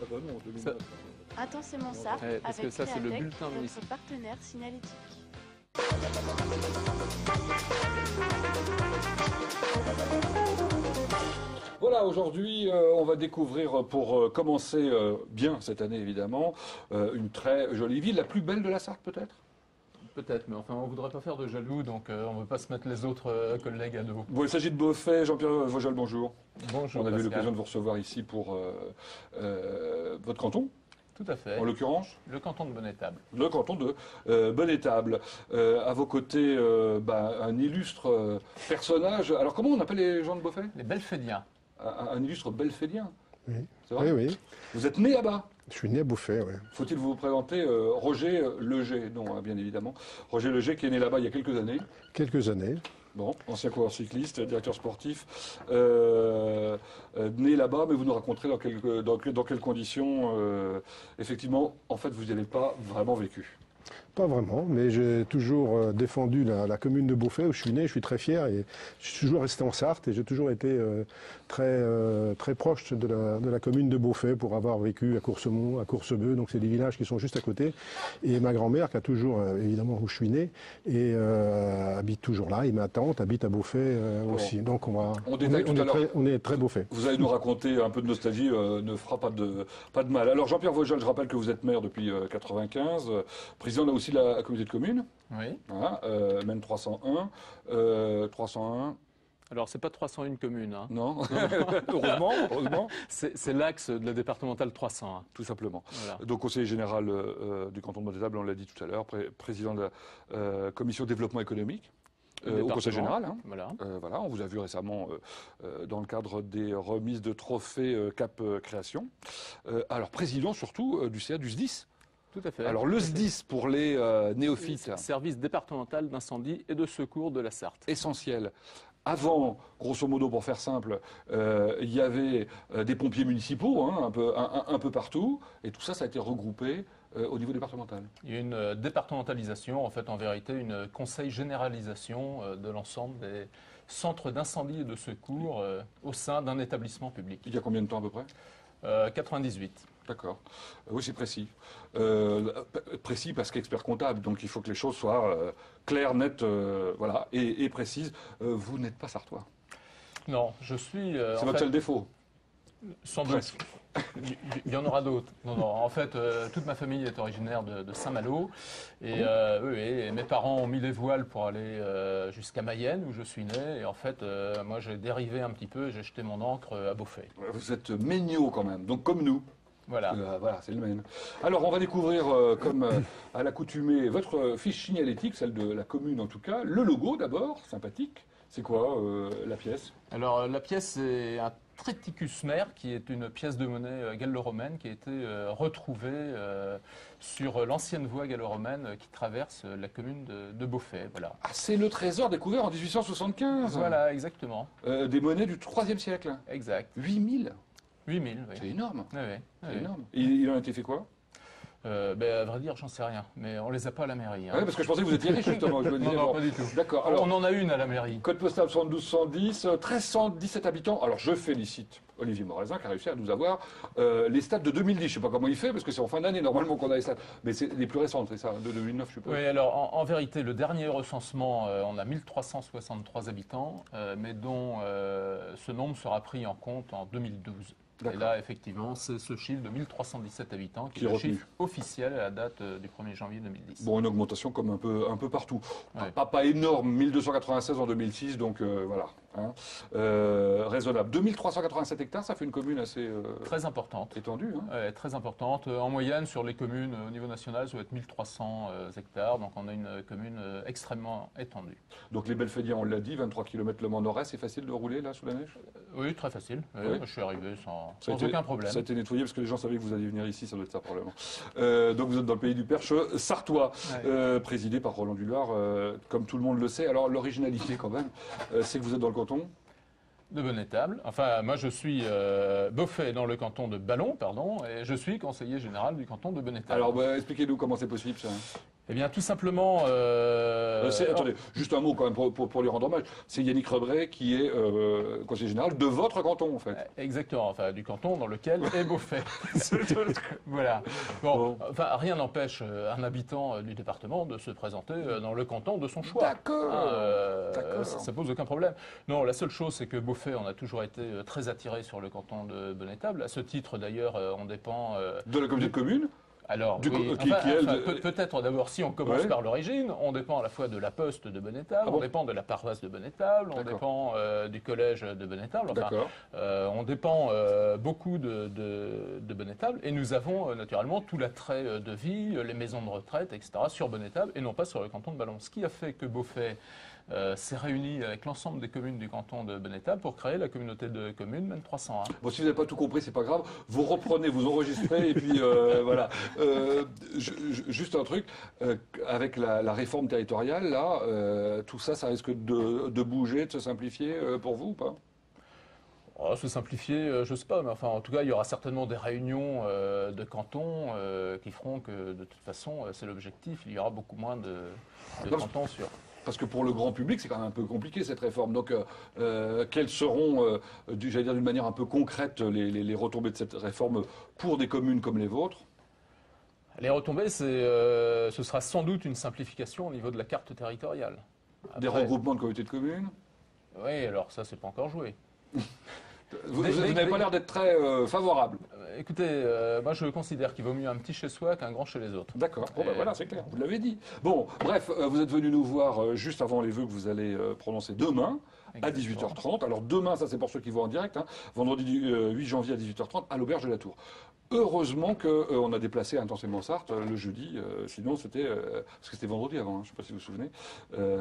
Ah bah non, 2009. Intensément Sarthe, parce avec que ça, c'est le Créatech, bulletin notre municipal. partenaire signalétique. Voilà, aujourd'hui, on va découvrir, pour commencer bien cette année évidemment, une très jolie ville, la plus belle de la Sarthe peut-être. Peut-être, mais enfin, on ne voudrait pas faire de jaloux, donc on ne veut pas se mettre les autres collègues à dos. Bon, il s'agit de Beaufay. Jean-Pierre Vogel, bonjour. Bonjour, On a eu Pascal. l'occasion de vous recevoir ici pour votre canton, Tout à fait. en l'occurrence. Le canton de Bonnétable. Le canton de Bonnétable. À vos côtés, un illustre personnage. Alors, comment on appelle les gens de Beaufay? Les Belfédiens. Un illustre belfédien. Oui. C'est vrai? Oui, oui. Vous êtes né là-bas? Je suis né à Beaufay, oui. Faut-il vous présenter Roger Leger? Non, hein, bien évidemment. Roger Leger qui est né là-bas il y a quelques années. Quelques années. Bon, ancien coureur cycliste, directeur sportif, né là-bas, mais vous nous raconterez dans quelles conditions, effectivement, en fait, vous n'y avez pas vraiment vécu. Pas vraiment, mais j'ai toujours défendu la commune de Beaufay où je suis né. Je suis très fier et je suis toujours resté en Sarthe et j'ai toujours été très proche de la commune de Beaufay pour avoir vécu à Coursemont, à Coursebeu. Donc c'est des villages qui sont juste à côté. Et ma grand-mère qui a toujours, évidemment, où je suis né, et habite toujours là. Et ma tante habite à Beaufay aussi. Donc on est très Beaufay. Vous allez nous raconter un peu de nostalgie, ne fera pas de mal. Alors Jean-Pierre Vogel, je rappelle que vous êtes maire depuis 95, président là aussi de la communauté de communes, Oui. voilà, même 301. 301, Alors, c'est pas 301 communes, hein. non, heureusement, C'est l'axe de la départementale 301. tout simplement. Voilà. Donc conseiller général du canton de Bonnétable, on l'a dit tout à l'heure, président de la commission développement économique. Au Conseil général. Hein. Voilà. Voilà, on vous a vu récemment dans le cadre des remises de trophées Cap Création. Alors, président surtout du CA du SDIS. Tout à fait. Alors, le SDIS pour les néophytes, Service départemental d'incendie et de secours de la Sarthe. essentiel. Avant, grosso modo, pour faire simple, il y avait des pompiers municipaux hein, un peu partout, et tout ça, ça a été regroupé au niveau départemental. Il y a une départementalisation, en fait, en vérité, une conseil généralisation de l'ensemble des centres d'incendie et de secours au sein d'un établissement public. Il y a combien de temps à peu près? 98. D'accord. Oui, c'est précis. Précis parce qu'expert comptable, donc il faut que les choses soient claires, nettes, voilà, et précises. Vous n'êtes pas sartois. Non, je suis... C'est votre seul défaut. Sans doute. Il y en aura d'autres. Non, en fait, toute ma famille est originaire de Saint-Malo. Et, oui, et mes parents ont mis les voiles pour aller jusqu'à Mayenne, où je suis né. Et en fait, moi, j'ai dérivé un petit peu et j'ai jeté mon ancre à Beaufay. Vous êtes méniaux quand même, donc comme nous. Voilà. Voilà, c'est le Maine. Alors, on va découvrir, comme à l'accoutumée, votre fiche signalétique, celle de la commune en tout cas. Le logo d'abord, sympathique. C'est quoi la pièce? Alors, la pièce, c'est un triticus mer, qui est une pièce de monnaie gallo-romaine qui a été retrouvée sur l'ancienne voie gallo-romaine qui traverse la commune de Beaufay. Voilà. Ah, c'est le trésor découvert en 1875. Voilà, exactement. Des monnaies du IIIe siècle. Exact. 8000. 8000, oui. C'est énorme. Oui, oui. C'est énorme. Il en a été fait quoi? À vrai dire, j'en sais rien, mais on les a pas à la mairie. Hein. Ouais, parce que je pensais que vous étiez riche justement. Je me disais, Non, bon, pas du tout. D'accord. Alors, On en a une à la mairie. code postal 7210, 1317 habitants. Alors, je félicite Olivier Morezin qui a réussi à nous avoir les stats de 2010. Je sais pas comment il fait, parce que c'est en fin d'année normalement qu'on a les stats. Mais c'est les plus récentes, c'est ça, de 2009, je suppose. Oui, alors en vérité, le dernier recensement, on a 1363 habitants, mais dont ce nombre sera pris en compte en 2012. Et D'accord. là, effectivement, c'est ce chiffre de 1317 habitants qui Qui est est le retenu. chiffre officiel à la date du 1er janvier 2010. Bon, une augmentation comme un peu partout. Ouais. Pas énorme, 1296 en 2006, donc voilà. Hein. Raisonnable. 2387 hectares, ça fait une commune assez Très importante. étendue. Hein. Ouais, très importante. En moyenne, sur les communes au niveau national, ça va être 1300 hectares. Donc, on a une commune extrêmement étendue. Donc les Belfédiens, on l'a dit, 23 km le Mans Nord-Est, c'est facile de rouler là sous la neige? Oui, très facile. Oui. Je suis arrivé sans Ça a été- aucun problème. Ça a été nettoyé parce que les gens savaient que vous alliez venir ici, ça doit être ça probablement. Donc vous êtes dans le pays du Perche sartois, présidé par Roland Dullard, comme tout le monde le sait. Alors l'originalité quand même, c'est que vous êtes dans le canton. De Bonnétable. Enfin, moi, je suis Beaufay dans le canton de Ballon, pardon, et je suis conseiller général du canton de Bonnétable. Alors expliquez-nous comment c'est possible ça. Eh bien, tout simplement... Attendez, juste un mot quand même pour lui rendre hommage. C'est Yannick Rebret qui est conseiller général de votre canton, en fait. Exactement, enfin, du canton dans lequel est Beauvais. Voilà. Bon, enfin, rien n'empêche un habitant du département de se présenter dans le canton de son choix. D'accord. Ça pose aucun problème. Non, la seule chose, c'est que Beauvais, on a toujours été très attiré sur le canton de Bonnetable. À ce titre, d'ailleurs, on dépend... De la communauté de communes. Alors, peut-être d'abord, si on commence par l'origine, on dépend à la fois de la poste de Bonnetable, on dépend de la paroisse de Bonnetable, on dépend du collège de Bonnetable, on dépend beaucoup de Bonnetable, et nous avons naturellement tout l'attrait de vie, les maisons de retraite, etc., sur Bonnetable, et non pas sur le canton de Ballon. Ce qui a fait que Beauvais s'est réuni avec l'ensemble des communes du canton de Bonnetable pour créer la communauté de communes MEN 301. Bon, si vous n'avez pas tout compris, c'est pas grave. Vous reprenez, vous enregistrez et puis voilà. Juste un truc, avec la réforme territoriale, là, tout ça, ça risque de bouger, de se simplifier pour vous ou pas? Se simplifier, je ne sais pas, mais enfin, en tout cas, il y aura certainement des réunions de cantons qui feront que, de toute façon, c'est l'objectif, il y aura beaucoup moins de cantons sur... Parce que pour le grand public, c'est quand même un peu compliqué cette réforme. Donc, quelles seront, j'allais dire d'une manière un peu concrète, les retombées de cette réforme pour des communes comme les vôtres? Les retombées, ce sera sans doute une simplification au niveau de la carte territoriale. Des regroupements de communautés de communes? Oui, alors ça, c'est pas encore joué. Vous n'avez pas l'air d'être très favorable. Écoutez, moi je considère qu'il vaut mieux un petit chez soi qu'un grand chez les autres. D'accord, bon, ben voilà, c'est clair, vous l'avez dit. Bon, bref, vous êtes venu nous voir juste avant les vœux que vous allez prononcer demain. À 18h30. Alors demain, ça c'est pour ceux qui voient en direct, hein, vendredi 8 janvier à 18h30 à l'Auberge de la Tour. Heureusement qu'on a déplacé intensément Sarthe le jeudi, sinon c'était... parce que c'était vendredi avant, hein, je ne sais pas si vous vous souvenez,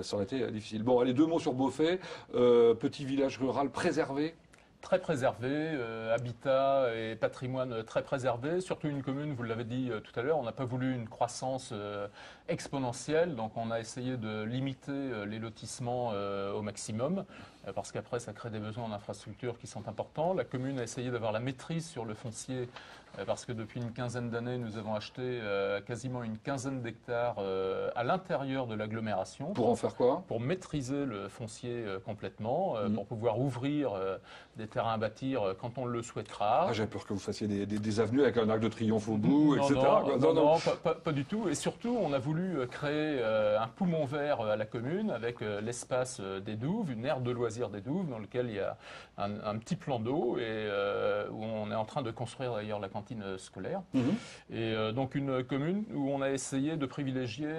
ça aurait été difficile. Bon, allez, 2 mots sur Beauvais, petit village rural préservé. Très préservé, habitat et patrimoine très préservé, surtout une commune, vous l'avez dit tout à l'heure, on n'a pas voulu une croissance exponentielle, donc on a essayé de limiter les lotissements au maximum, parce qu'après ça crée des besoins en infrastructure qui sont importants. La commune a essayé d'avoir la maîtrise sur le foncier, parce que depuis une quinzaine d'années, nous avons acheté quasiment une quinzaine d'hectares à l'intérieur de l'agglomération. Pour en faire quoi? Pour maîtriser le foncier complètement, pour pouvoir ouvrir des terrains à bâtir quand on le souhaitera. Ah, j'avais peur que vous fassiez des avenues avec un arc de triomphe au bout, etc. Non, pas du tout. Et surtout, on a voulu créer un poumon vert à la commune avec l'espace des Douves, une aire de loisirs des Douves, dans lequel il y a un petit plan d'eau et où on est en train de construire d'ailleurs la cantine scolaire. Et donc une commune où on a essayé de privilégier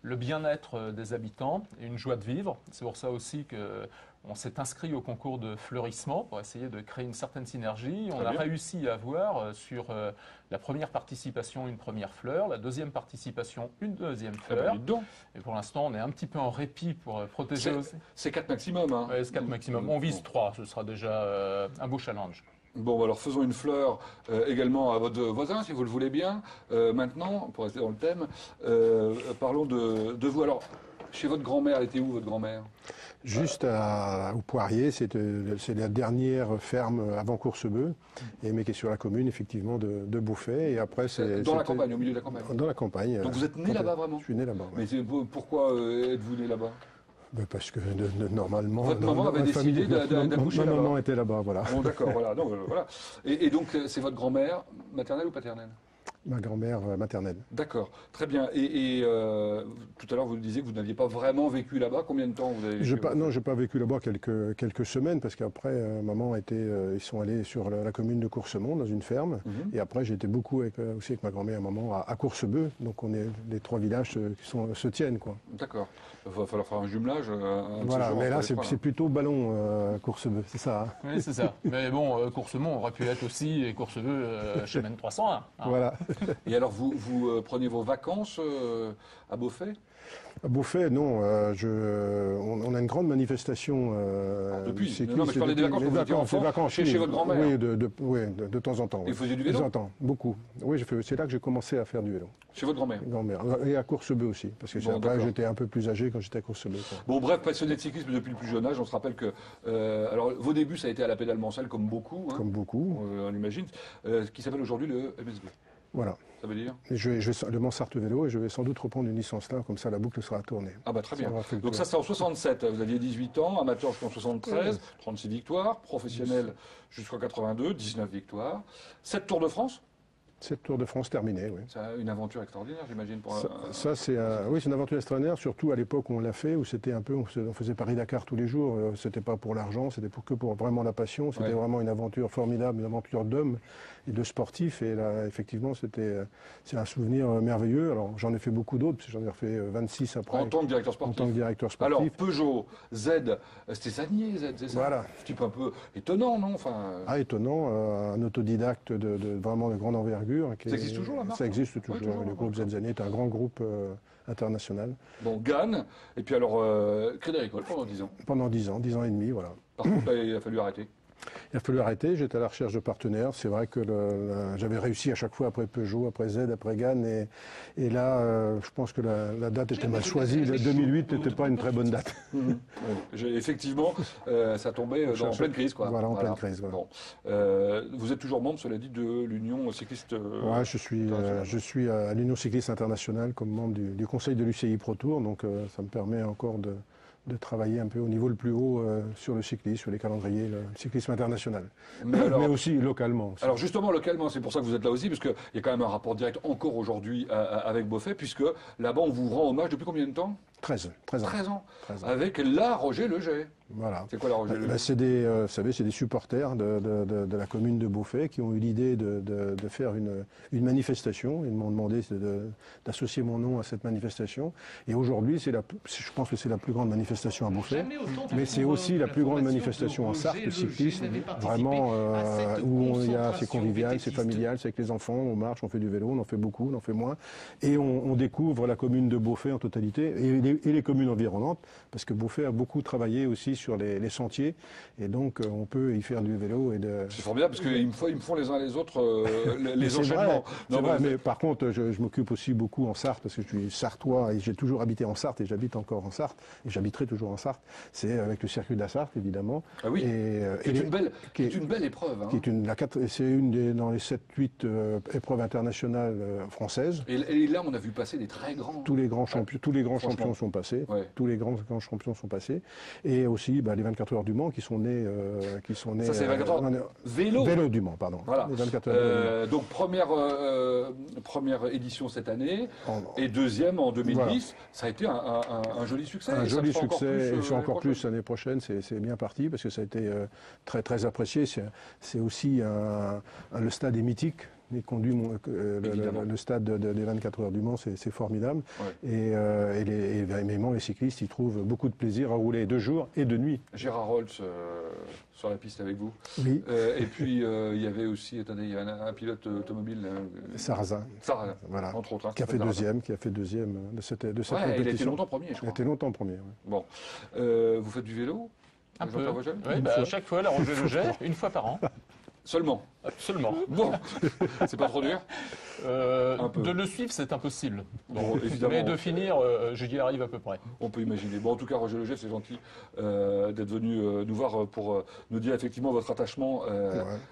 le bien-être des habitants et une joie de vivre. C'est pour ça aussi qu'on s'est inscrit au concours de fleurissement pour essayer de créer une certaine synergie. On a réussi à avoir sur la première participation une première fleur, la deuxième participation une deuxième fleur. Et pour l'instant, on est un petit peu en répit pour protéger aussi. C'est 4 maximum. Hein. Ouais, c'est 4 maximum. On vise 3, ce sera déjà un beau challenge. Bon, alors faisons une fleur également à votre voisin, si vous le voulez bien. Maintenant, pour rester dans le thème, parlons de vous. Alors, chez votre grand-mère, elle était où, votre grand-mère? Juste au Poirier, c'est la dernière ferme avant Coursebeu, mais qui est sur la commune, effectivement, de Beauvais. Et après, dans la campagne, au milieu de la campagne? Dans la campagne. Donc vous êtes né là-bas, vraiment? Je suis né là-bas. Ouais. Mais pourquoi êtes-vous né là-bas? Parce que normalement, votre maman avait décidé d'accoucher là-bas. Ma maman était là-bas, voilà. Bon, d'accord, voilà. Non, voilà. Et donc, c'est votre grand-mère maternelle ou paternelle? Ma grand-mère maternelle. D'accord, très bien. Et tout à l'heure, vous disiez que vous n'aviez pas vraiment vécu là-bas. Combien de temps vous avez vécu? Non, je n'ai pas vécu là-bas quelques semaines, parce qu'après, maman ils sont allés sur la commune de Coursemont, dans une ferme. Et après, j'étais beaucoup aussi avec ma grand-mère et maman à Coursebeu. Donc, les 3 villages se tiennent, quoi. D'accord. Il va falloir faire un jumelage. Voilà, mais là, c'est plutôt Ballon, Coursebeu, c'est ça. Hein. Oui, c'est ça. Mais bon, Coursemont aurait pu être aussi, et Coursebeu chez MEN 301. Hein. Voilà. Et alors, vous prenez vos vacances à Beauvais? À Beauvais, non. On a une grande manifestation. Depuis non, mais je parlais des vacances quand vous étiez enfant, chez votre grand-mère. Oui, de temps en temps. Et vous faisiez du vélo? De temps en temps, beaucoup. Oui, c'est là que j'ai commencé à faire du vélo. Chez votre grand-mère? Et à Coursebeu aussi, parce que après, j'étais un peu plus âgé quand j'étais à Coursebeu. Bon, bref, passionné de cyclisme depuis le plus jeune âge. On se rappelle que alors vos débuts, ça a été à la pédale Mansell, comme beaucoup. Hein, comme beaucoup. On l'imagine. Qui s'appelle aujourd'hui le MSB. Voilà. Ça veut dire? Et le Mans Sarthe Vélo, et je vais sans doute reprendre une licence là, comme ça la boucle sera tournée. Ah bah très bien. Ça aura fait le Donc tour. ça c'est en 67, vous aviez 18 ans, amateur jusqu'en 73, 36 victoires, professionnel jusqu'en 82, 19 victoires, 7 Tours de France. Cette Tour de France terminée, oui. C'est une aventure extraordinaire, j'imagine. Pour Ça, c'est oui, c'est une aventure extraordinaire, surtout à l'époque où on l'a fait, où c'était un peu, on faisait Paris-Dakar tous les jours. C'était pas pour l'argent, c'était que pour vraiment la passion. C'était vraiment une aventure formidable, une aventure d'hommes et de sportifs. Et là, effectivement, c'est un souvenir merveilleux. Alors, j'en ai fait beaucoup d'autres, parce que j'en ai refait 26 après. En tant que directeur En sportif. tant que directeur sportif. Alors, Peugeot, Z, c'était Zanier, Z, c'est ça? Voilà. Un type un peu étonnant, non? Enfin, Étonnant, un autodidacte vraiment de grande envergure. Ça existe toujours, la marque? Ça existe toujours. toujours, Le groupe Zanier est un grand groupe international. bon, Gann, et puis alors, Crédit Agricole pendant 10 ans. Pendant 10 ans et demi, voilà. Par contre, là, il a fallu arrêter. Il a fallu arrêter, j'étais à la recherche de partenaires. C'est vrai que j'avais réussi à chaque fois après Peugeot, après Z, après Gann. Et là, je pense que la date était mal choisie. Le 2008 n'était pas une très bonne date. Effectivement, ça tombait en pleine crise. Quoi. Voilà, en pleine crise. Voilà. Bon. Vous êtes toujours membre, cela dit, de l'Union cycliste Ouais, je suis à l'Union cycliste internationale comme membre du conseil de l'UCI Pro Tour. Donc ça me permet encore de travailler un peu au niveau le plus haut sur le cyclisme, sur les calendriers, le cyclisme international. Mais aussi localement. Aussi. Alors justement, localement, c'est pour ça que vous êtes là aussi, parce qu'il y a quand même un rapport direct encore aujourd'hui avec Beauvais, puisque là-bas, on vous rend hommage depuis combien de temps? 13 ans. 13 ans. 13 ans. Avec la Roger Leget. Voilà. C'est quoi la Roger Leget? C'est vous savez, c'est des supporters de la commune de Beauvais qui ont eu l'idée de faire une manifestation. Ils m'ont demandé d'associer mon nom à cette manifestation. Et aujourd'hui, je pense que c'est la plus grande manifestation à Beauvais. Mais c'est aussi la plus grande manifestation en Sarthe, cycliste, vraiment où c'est convivial, c'est familial, c'est avec les enfants, on marche, on fait du vélo, on en fait beaucoup, on en fait moins. Et on découvre la commune de Beauvais en totalité et les communes environnantes, parce que Beauvais a beaucoup travaillé aussi sur les sentiers, et donc on peut y faire du vélo. C'est formidable, parce qu'ils me font les uns les autres les enchaînements. C'est vrai, mais par contre, je m'occupe aussi beaucoup en Sarthe, parce que je suis sartois, et j'ai toujours habité en Sarthe, et j'habite encore en Sarthe, et j'habiterai toujours en Sarthe. C'est avec le circuit de la Sarthe, évidemment. Ah oui, c'est une belle épreuve. Hein. C'est une dans les 7-8 épreuves internationales françaises. Et là, on a vu passer des très grands... Tous les grands champions sont passés. Ouais. Tous les grands champions sont passés. Et aussi les 24 heures du Mans qui sont nés. Ça, c'est 24 heures Vélo du Mans, pardon. Voilà. Les 24 heures du Mans. Donc, première édition cette année, et deuxième en 2010. Voilà. Ça a été un joli succès. Un joli succès, et encore plus l'année prochaine. C'est bien parti, parce que ça a été très, très apprécié. C'est aussi le stade est mythique. Il conduit le stade des 24 heures du Mans, c'est formidable. Ouais. Et évidemment, les cyclistes, ils trouvent beaucoup de plaisir à rouler de jour et de nuit. Gérard Rolls sur la piste avec vous. Oui. Et puis, il y avait aussi, il y avait un pilote automobile. Sarrazin. Voilà. Entre autres. Hein, qui a fait deuxième de cette compétition. Il a été longtemps premier, je crois. Il a été longtemps premier, oui. Bon. Vous faites du vélo? Un peu. Oui, à chaque fois, la Roger Leget, une fois par an. Seulement. Bon, c'est pas trop dur. De le suivre, c'est impossible. Bon, évidemment. Mais de finir, j'y arrive à peu près. On peut imaginer. Bon, en tout cas, Roger Leget, c'est gentil d'être venu nous voir pour nous dire effectivement votre attachement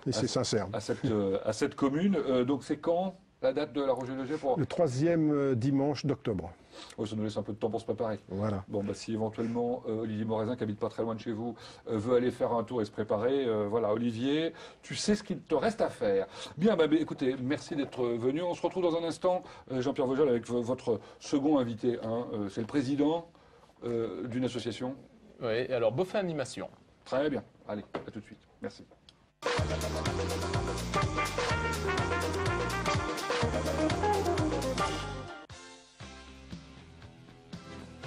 et c'est sincère. à cette commune. Donc, c'est quand la date de la Roger Leget pour... Le 3e dimanche d'octobre. Oui, ça nous laisse un peu de temps pour se préparer. Voilà. Bon, si éventuellement Olivier Morézin, qui habite pas très loin de chez vous, veut aller faire un tour et se préparer, voilà, Olivier, tu sais ce qu'il te reste à faire. Bien, écoutez, merci d'être venu. On se retrouve dans un instant, Jean-Pierre Vogel, avec votre second invité. Hein, c'est le président d'une association. Oui, alors Beauvais Animation. Très bien. Allez, à tout de suite. Merci.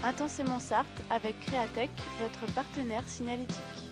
Intensément Sarthe avec Créatech, votre partenaire signalétique.